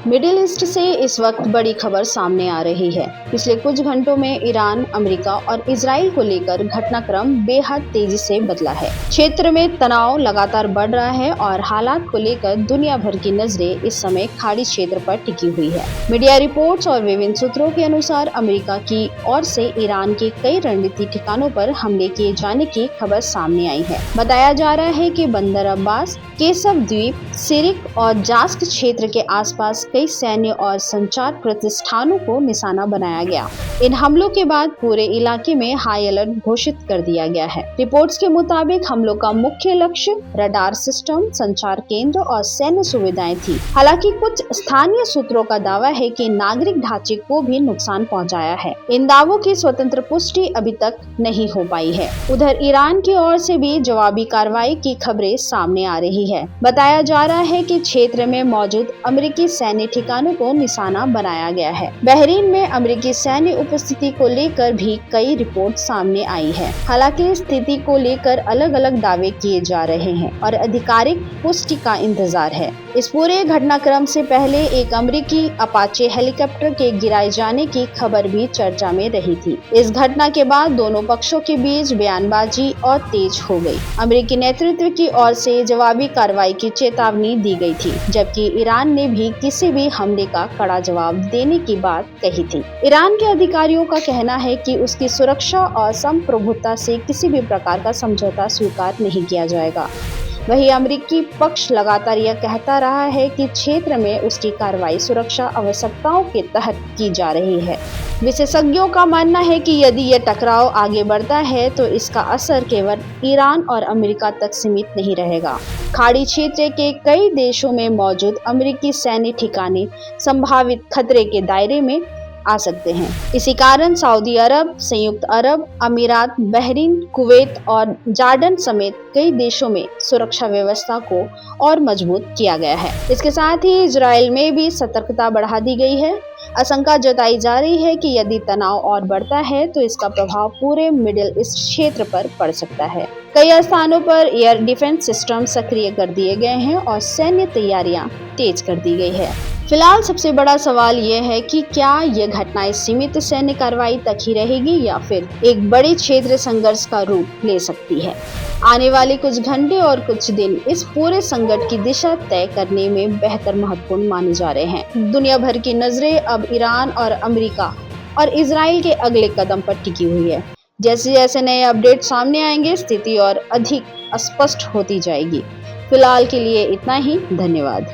Middle east से इस वक्त बड़ी खबर सामने आ रही है। पिछले कुछ घंटों में ईरान, अमेरिका और इजराइल को लेकर घटनाक्रम बेहद तेजी से बदला है। क्षेत्र में तनाव लगातार बढ़ रहा है और हालात को लेकर दुनिया भर की नजरें इस समय खाड़ी क्षेत्र पर टिकी हुई है। मीडिया रिपोर्ट्स और विभिन्न सूत्रों के अनुसार अमेरिका की ओर से ईरान के कई रणनीतिक ठिकानों पर हमले किए जाने की खबर सामने आई है। बताया जा रहा है कि बंदर अब्बास, केसव द्वीप, सिरिक और जास्क क्षेत्र के आसपास कई सैन्य और संचार प्रतिष्ठानों को निशाना बनाया गया। इन हमलों के बाद पूरे इलाके में हाई अलर्ट घोषित कर दिया गया है। रिपोर्ट्स के मुताबिक हमलों का मुख्य लक्ष्य रडार सिस्टम, संचार केंद्र और सैन्य सुविधाएं थी। हालांकि कुछ स्थानीय सूत्रों का दावा है कि नागरिक ढांचे को भी नुकसान पहुंचाया है। इन दावों की स्वतंत्र पुष्टि अभी तक नहीं हो पाई है। उधर ईरान की ओर से भी जवाबी कार्रवाई की खबरें सामने आ रही है। बताया जा रहा है कि क्षेत्र में मौजूद अमेरिकी सैन्य ठिकानों को निशाना बनाया गया है। बहरीन में अमेरिकी सैन्य उपस्थिति को लेकर भी कई रिपोर्ट सामने आई है। हालांकि स्थिति को लेकर अलग अलग दावे किए जा रहे हैं और आधिकारिक पुष्टि का इंतजार है। इस पूरे घटनाक्रम से पहले एक अमेरिकी अपाचे हेलीकॉप्टर के गिराए जाने की खबर भी चर्चा में रही थी। इस घटना के बाद दोनों पक्षों के बीच बयानबाजी और तेज हो गई। अमेरिकी नेतृत्व की ओर से जवाबी कार्रवाई की चेतावनी दी गई थी, जबकि ईरान ने भी किसी भी हमले का कड़ा जवाब देने की बात कही थी। ईरान के अधिकारियों का कहना है कि उसकी सुरक्षा और संप्रभुता से किसी भी प्रकार का समझौता स्वीकार नहीं किया जाएगा। वहीं अमेरिकी पक्ष लगातार यह कहता रहा है कि क्षेत्र में उसकी कार्रवाई सुरक्षा आवश्यकताओं के तहत की जा रही है। विशेषज्ञों का मानना है कि यदि यह टकराव आगे बढ़ता है तो इसका असर केवल ईरान और अमेरिका तक सीमित नहीं रहेगा। खाड़ी क्षेत्र के कई देशों में मौजूद अमेरिकी सैन्य ठिकाने संभावित खतरे के दायरे में आ सकते हैं। इसी कारण सऊदी अरब, संयुक्त अरब अमीरात, बहरीन, कुवैत और जॉर्डन समेत कई देशों में सुरक्षा व्यवस्था को और मजबूत किया गया है। इसके साथ ही इजराइल में भी सतर्कता बढ़ा दी गई है। आशंका जताई जा रही है कि यदि तनाव और बढ़ता है तो इसका प्रभाव पूरे मिडिल ईस्ट क्षेत्र पर पड़ सकता है। कई स्थानों पर एयर डिफेंस सिस्टम सक्रिय कर दिए गए हैं और सैन्य तैयारियां तेज कर दी गई है। फिलहाल सबसे बड़ा सवाल ये है कि क्या यह घटना सीमित सैन्य कार्रवाई तक ही रहेगी या फिर एक बड़ी क्षेत्र संघर्ष का रूप ले सकती है। आने वाले कुछ घंटे और कुछ दिन इस पूरे संकट की दिशा तय करने में बेहतर महत्वपूर्ण माने जा रहे हैं। दुनिया भर की नजरें अब ईरान और अमेरिका और इजराइल के अगले कदम पर टिकी हुई है। जैसे जैसे नए अपडेट सामने आएंगे, स्थिति और अधिक स्पष्ट होती जाएगी। फिलहाल के लिए इतना ही। धन्यवाद।